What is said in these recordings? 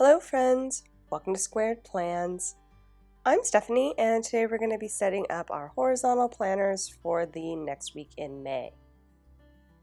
Hello friends, welcome to Squared Plans. I'm Stephanie and today we're going to be setting up our horizontal planners for the next week in May.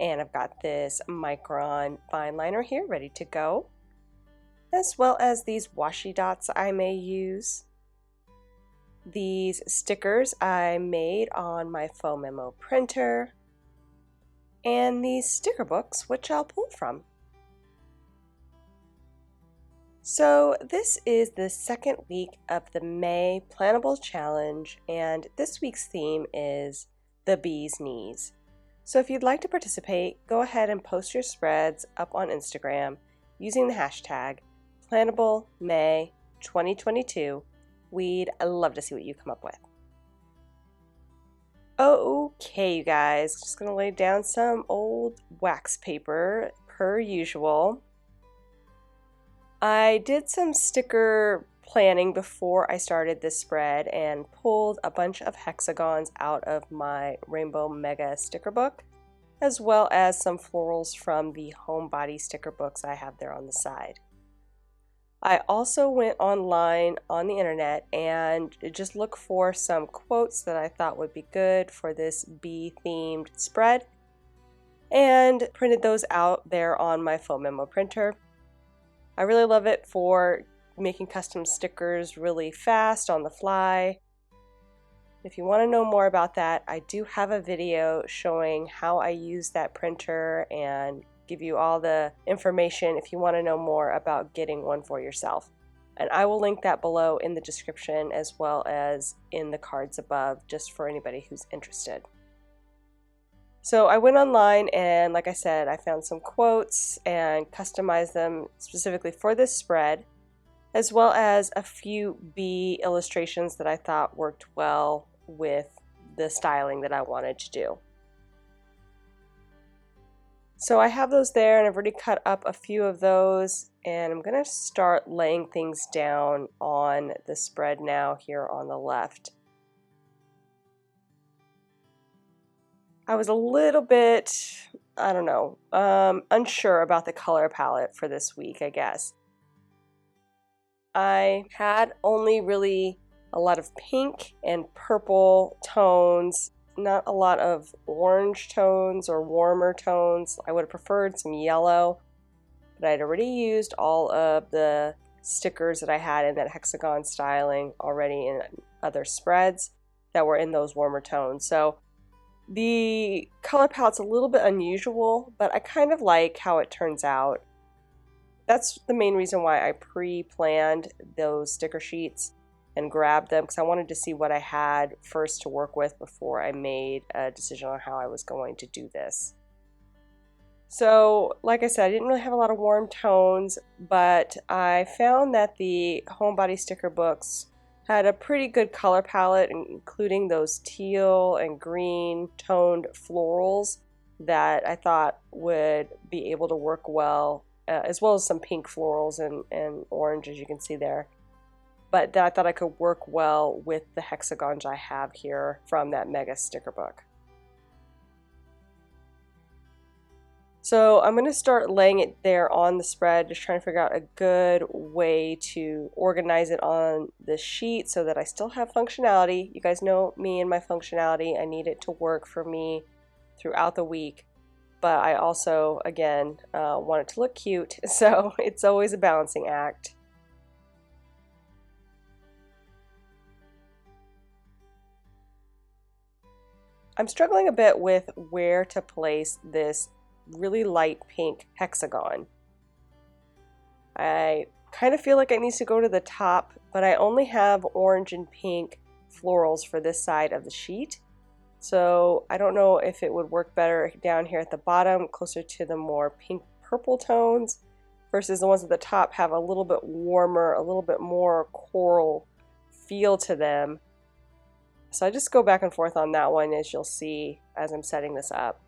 And I've got this Micron fine liner here ready to go, as well as these washi dots I may use. These stickers I made on my faux memo printer, and these sticker books which I'll pull from. So this is the second week of the May Planable Challenge, and this week's theme is the bee's knees. So if you'd like to participate, go ahead and post your spreads up on Instagram using the hashtag PlanableMay2022. We'd love to see what you come up with. Okay, you guys, just gonna lay down some old wax paper per usual. I did some sticker planning before I started this spread and pulled a bunch of hexagons out of my Rainbow Mega sticker book, as well as some florals from the homebody sticker books I have there on the side. I also went online on the internet and just looked for some quotes that I thought would be good for this bee-themed spread and printed those out there on my faux memo printer. I really love it for making custom stickers really fast on the fly. If you want to know more about that, I do have a video showing how I use that printer and give you all the information if you want to know more about getting one for yourself. And I will link that below in the description as well as in the cards above, just for anybody who's interested. So I went online and, like I said, I found some quotes and customized them specifically for this spread, as well as a few bee illustrations that I thought worked well with the styling that I wanted to do. So I have those there and I've already cut up a few of those, and I'm going to start laying things down on the spread now here on the left. I was a little bit, unsure about the color palette for this week, I guess. I had only really a lot of pink and purple tones, not a lot of orange tones or warmer tones. I would have preferred some yellow, but I'd already used all of the stickers that I had in that hexagon styling already in other spreads that were in those warmer tones. So the color palette's a little bit unusual, but I kind of like how it turns out. That's the main reason why I pre-planned those sticker sheets and grabbed them, because I wanted to see what I had first to work with before I made a decision on how I was going to do this. So, like I said, I didn't really have a lot of warm tones, but I found that the homebody sticker books had a pretty good color palette, including those teal and green toned florals that I thought would be able to work well, as well as some pink florals and orange, as you can see there. But that I thought I could work well with the hexagons I have here from that Mega sticker book. So I'm going to start laying it there on the spread, just trying to figure out a good way to organize it on the sheet so that I still have functionality. You guys know me and my functionality. I need it to work for me throughout the week, but I also, again, want it to look cute, so it's always a balancing act. I'm struggling a bit with where to place this really light pink hexagon. I kind of feel like it needs to go to the top, but I only have orange and pink florals for this side of the sheet. So I don't know if it would work better down here at the bottom, closer to the more pink purple tones, versus the ones at the top have a little bit warmer, a little bit more coral feel to them. So I just go back and forth on that one, as you'll see as I'm setting this up.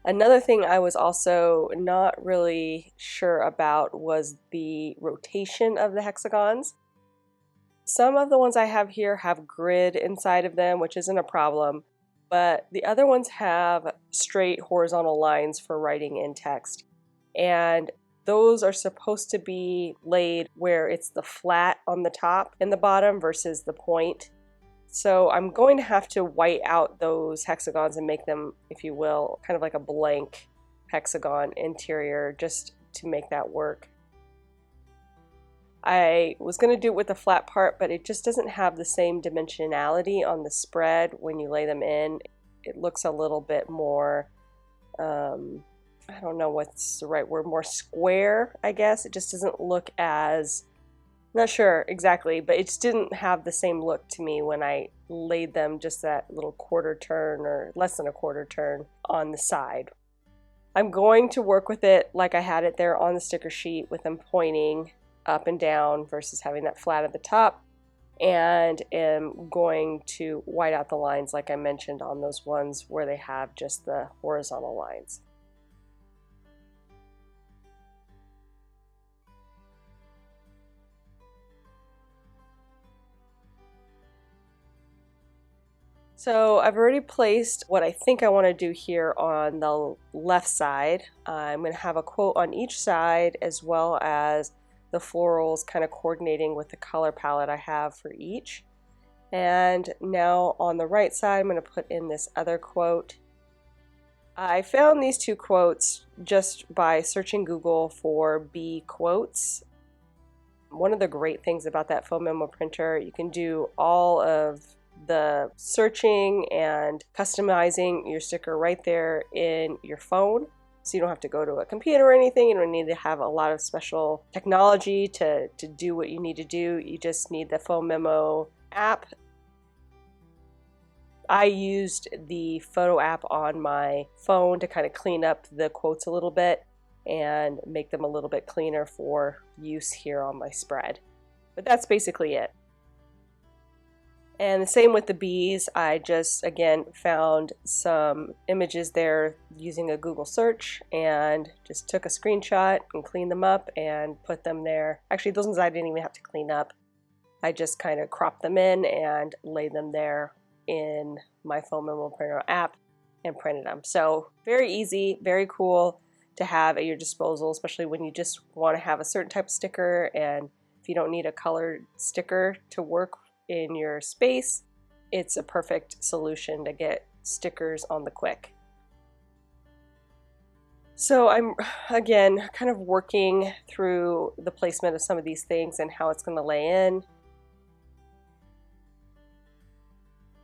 Another thing I was also not really sure about was the rotation of the hexagons. Some of the ones I have here have grid inside of them, which isn't a problem, but the other ones have straight horizontal lines for writing in text. And those are supposed to be laid where it's the flat on the top and the bottom versus the point. So I'm going to have to white out those hexagons and make them, if you will, kind of like a blank hexagon interior just to make that work. I was going to do it with the flat part, but it just doesn't have the same dimensionality on the spread when you lay them in. It looks a little bit more, I don't know what's the right word, more square, I guess. It just doesn't look as, not sure exactly, but it just didn't have the same look to me when I laid them just that little quarter turn or less than a quarter turn on the side. I'm going to work with it like I had it there on the sticker sheet with them pointing up and down versus having that flat at the top, and am going to white out the lines like I mentioned on those ones where they have just the horizontal lines. So I've already placed what I think I want to do here on the left side. I'm going to have a quote on each side as well as the florals kind of coordinating with the color palette I have for each. And now on the right side, I'm going to put in this other quote. I found these two quotes just by searching Google for bee quotes. One of the great things about that foam memo printer, you can do all of the searching and customizing your sticker right there in your phone. So you don't have to go to a computer or anything. You don't need to have a lot of special technology to do what you need to do. You just need the foam memo app. I used the photo app on my phone to kind of clean up the quotes a little bit and make them a little bit cleaner for use here on my spread. But that's basically it. And the same with the bees. I just, again, found some images there using a Google search and just took a screenshot and cleaned them up and put them there. Actually, those ones I didn't even have to clean up. I just kind of cropped them in and laid them there in my foam memo printer app and printed them. So very easy, very cool to have at your disposal, especially when you just want to have a certain type of sticker, and if you don't need a colored sticker to work in your space, it's a perfect solution to get stickers on the quick. So I'm, again, kind of working through the placement of some of these things and how it's going to lay in.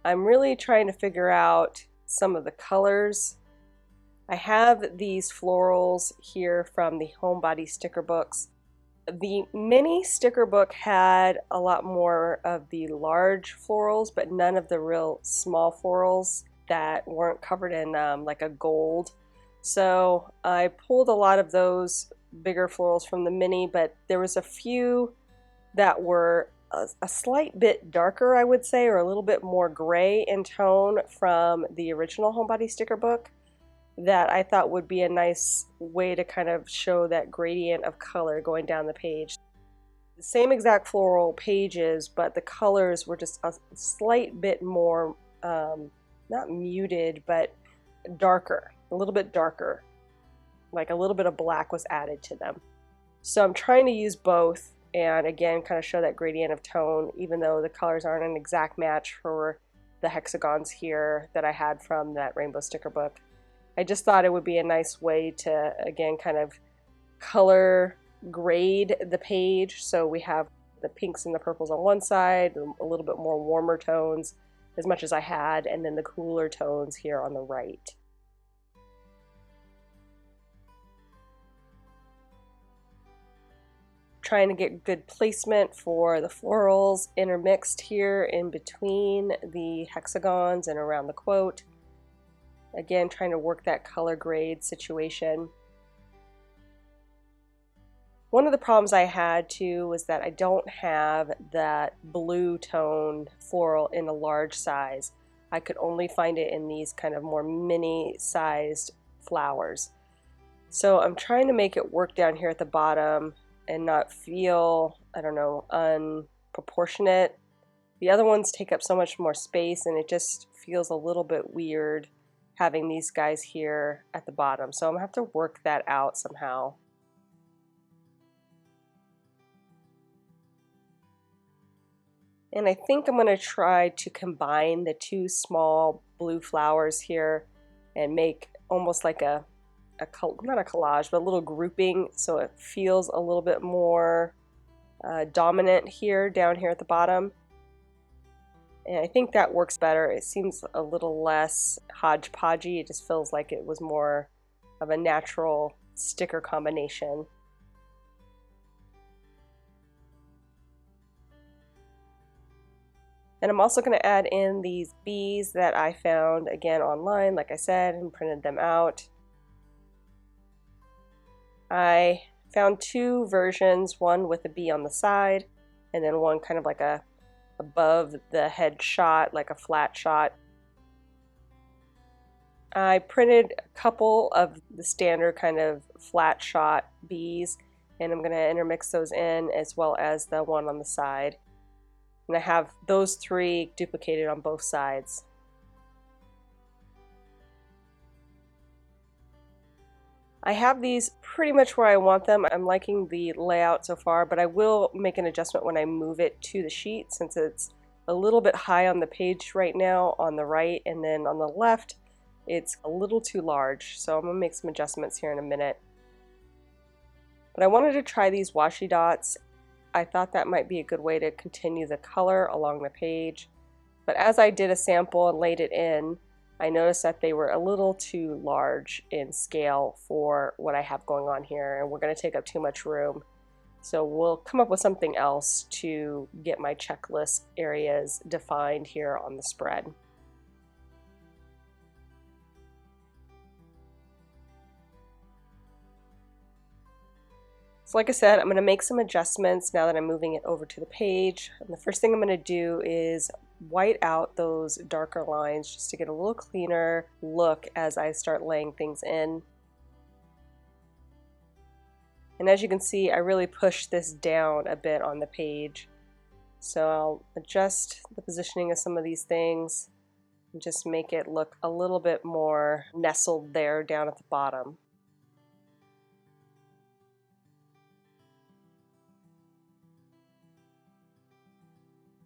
I'm really trying to figure out some of the colors. I have these florals here from the Homebody sticker books. The mini sticker book had a lot more of the large florals, but none of the real small florals that weren't covered in like a gold. So I pulled a lot of those bigger florals from the mini, but there was a few that were a slight bit darker, I would say, or a little bit more gray in tone from the original Homebody sticker book that I thought would be a nice way to kind of show that gradient of color going down the page. The same exact floral pages, but the colors were just a slight bit more, not muted, but darker, a little bit darker. Like a little bit of black was added to them. So I'm trying to use both and again kind of show that gradient of tone, even though the colors aren't an exact match for the hexagons here that I had from that rainbow sticker book. I just thought it would be a nice way to, again, kind of color grade the page. So we have the pinks and the purples on one side, a little bit more warmer tones, as much as I had, and then the cooler tones here on the right. Trying to get good placement for the florals intermixed here in between the hexagons and around the quote. Again, trying to work that color grade situation. One of the problems I had too was that I don't have that blue tone floral in a large size. I could only find it in these kind of more mini sized flowers. So I'm trying to make it work down here at the bottom and not feel, I don't know, unproportionate. The other ones take up so much more space and it just feels a little bit weird having these guys here at the bottom. So I'm gonna have to work that out somehow. And I think I'm going to try to combine the two small blue flowers here and make almost like not a collage, but a little grouping, so it feels a little bit more dominant here, down here at the bottom. And I think that works better. It seems a little less hodgepodgey. It just feels like it was more of a natural sticker combination. And I'm also going to add in these bees that I found again online, like I said, and printed them out. I found two versions, one with a bee on the side, and then one kind of like a above the head shot, like a flat shot. I printed a couple of the standard kind of flat shot bees, and I'm going to intermix those in as well as the one on the side. And I have those three duplicated on both sides. I have these pretty much where I want them. I'm liking the layout so far, but I will make an adjustment when I move it to the sheet, since it's a little bit high on the page right now on the right, and then on the left it's a little too large. So I'm going to make some adjustments here in a minute. But I wanted to try these washi dots. I thought that might be a good way to continue the color along the page. But as I did a sample and laid it in, I noticed that they were a little too large in scale for what I have going on here, and we're going to take up too much room. So we'll come up with something else to get my checklist areas defined here on the spread. So like I said, I'm going to make some adjustments now that I'm moving it over to the page. And the first thing I'm going to do is white out those darker lines just to get a little cleaner look as I start laying things in. And as you can see, I really pushed this down a bit on the page. So I'll adjust the positioning of some of these things and just make it look a little bit more nestled there down at the bottom.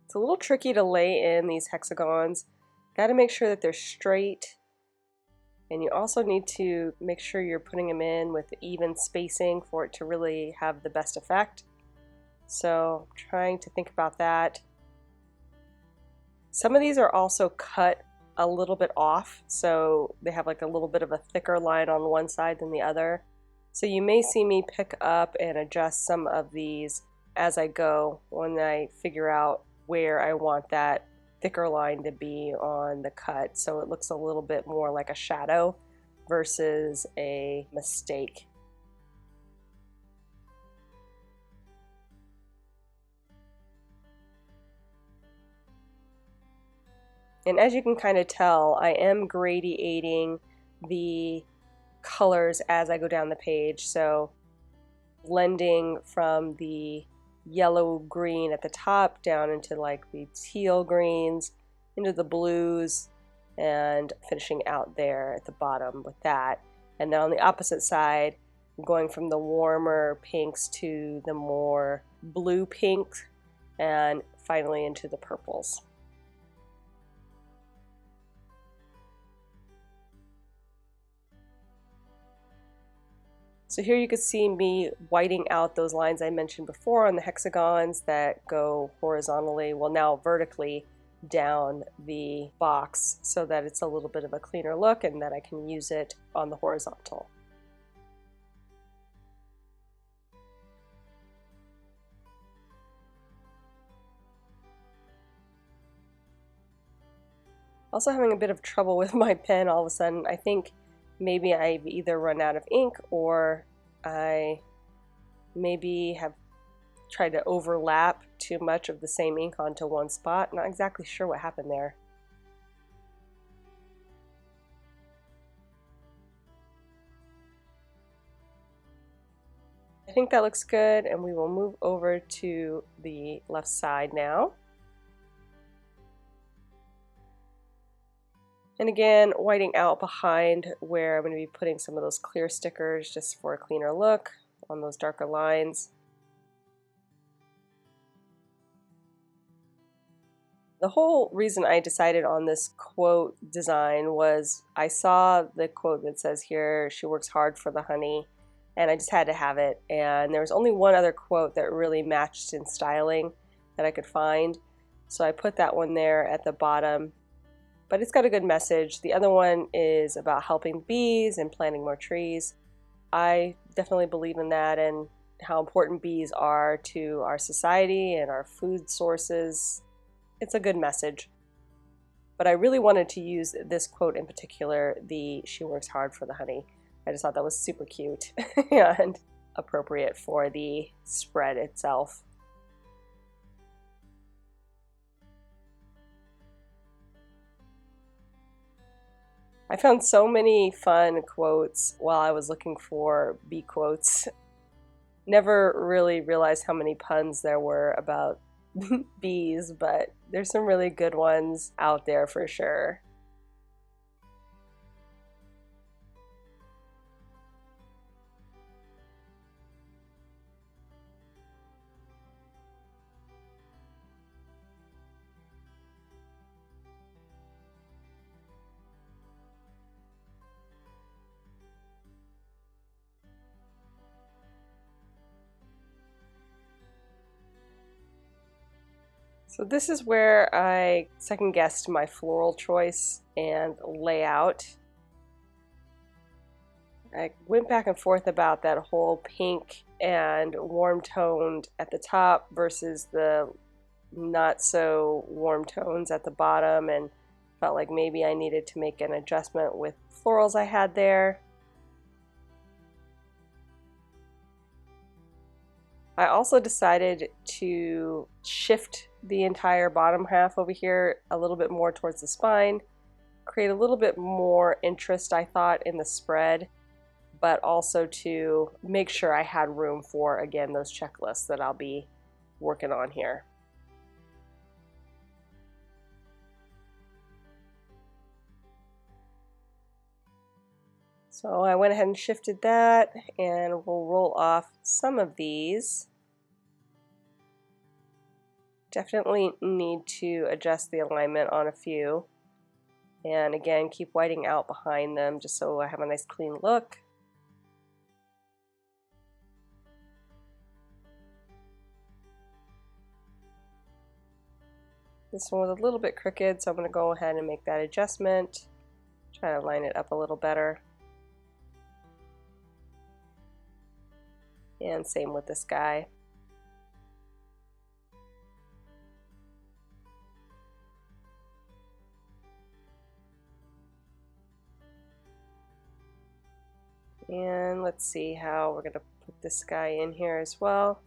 It's a little tricky to lay in these hexagons. Got to make sure that they're straight, and you also need to make sure you're putting them in with even spacing for it to really have the best effect. So I'm trying to think about that. Some of these are also cut a little bit off, so they have like a little bit of a thicker line on one side than the other. So you may see me pick up and adjust some of these as I go when I figure out where I want that thicker line to be on the cut, so it looks a little bit more like a shadow versus a mistake. And as you can kind of tell, I am gradiating the colors as I go down the page, so blending from the yellow green at the top down into like the teal greens, into the blues, and finishing out there at the bottom with that. And then on the opposite side, I'm going from the warmer pinks to the more blue pink, and finally into the purples. So here you can see me whiting out those lines I mentioned before on the hexagons that go horizontally, well now vertically, down the box, so that it's a little bit of a cleaner look and that I can use it on the horizontal. Also having a bit of trouble with my pen all of a sudden. I think maybe I've either run out of ink, or I maybe have tried to overlap too much of the same ink onto one spot. Not exactly sure what happened there. I think that looks good, and we will move over to the left side now. And again, whiting out behind where I'm going to be putting some of those clear stickers just for a cleaner look on those darker lines. The whole reason I decided on this quote design was I saw the quote that says here, "She works hard for the honey," and I just had to have it. And there was only one other quote that really matched in styling that I could find, so I put that one there at the bottom. But it's got a good message. The other one is about helping bees and planting more trees. I definitely believe in that and how important bees are to our society and our food sources. It's a good message. But I really wanted to use this quote in particular, the "She works hard for the honey." I just thought that was super cute and appropriate for the spread itself. I found so many fun quotes while I was looking for bee quotes. Never really realized how many puns there were about bees, but there's some really good ones out there for sure. So this is where I second guessed my floral choice and layout. I went back and forth about that whole pink and warm toned at the top versus the not so warm tones at the bottom, and felt like maybe I needed to make an adjustment with florals I had there. I also decided to shift the entire bottom half over here a little bit more towards the spine, create a little bit more interest, I thought, in the spread, but also to make sure I had room for, again, those checklists that I'll be working on here. So I went ahead and shifted that, and we'll roll off some of these. Definitely need to adjust the alignment on a few. And again, keep whiting out behind them just so I have a nice clean look. This one was a little bit crooked, so I'm going to go ahead and make that adjustment. Try to line it up a little better. And same with this guy. And let's see how we're going to put this guy in here as well.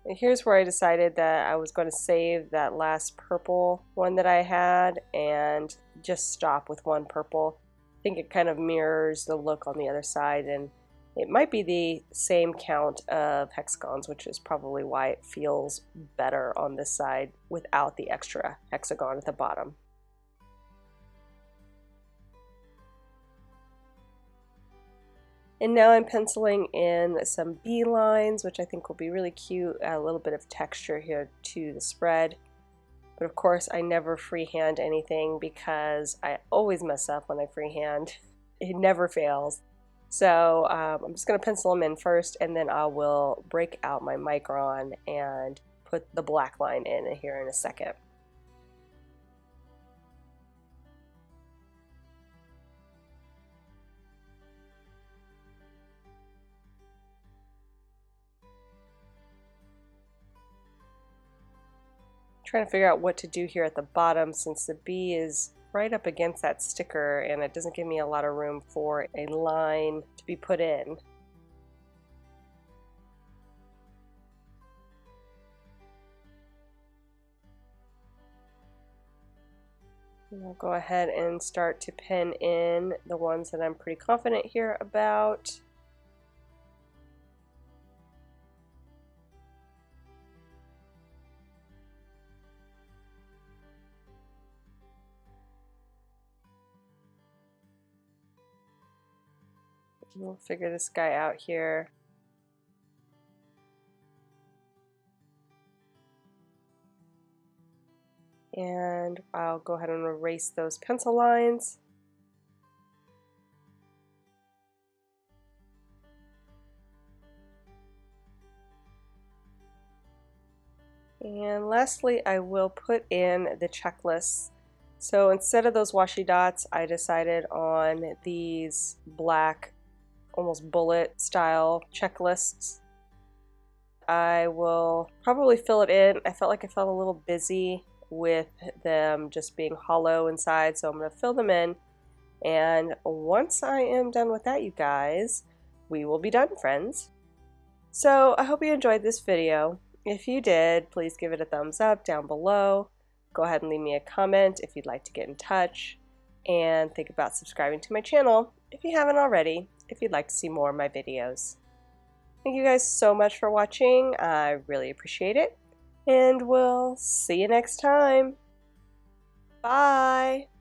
And here's where I decided that I was going to save that last purple one that I had and just stop with one purple. I think it kind of mirrors the look on the other side, and it might be the same count of hexagons, which is probably why it feels better on this side without the extra hexagon at the bottom. And now I'm penciling in some bee lines, which I think will be really cute, add a little bit of texture here to the spread. But of course, I never freehand anything because I always mess up when I freehand. It never fails. So I'm just going to pencil them in first, and then I will break out my micron and put the black line in here in a second. Trying to figure out what to do here at the bottom since the bee is right up against that sticker and it doesn't give me a lot of room for a line to be put in. And I'll go ahead and start to pen in the ones that I'm pretty confident here about. We'll figure this guy out here. And I'll go ahead and erase those pencil lines. And lastly, I will put in the checklists. So instead of those washi dots, I decided on these black, almost bullet style checklists. I will probably fill it in. I felt like I felt a little busy with them just being hollow inside, so I'm going to fill them in. And once I am done with that, you guys, we will be done, friends. So I hope you enjoyed this video. If you did, please give it a thumbs up down below. Go ahead and leave me a comment if you'd like to get in touch. And think about subscribing to my channel if you haven't already, if you'd like to see more of my videos. Thank you guys so much for watching. I really appreciate it. And we'll see you next time. Bye!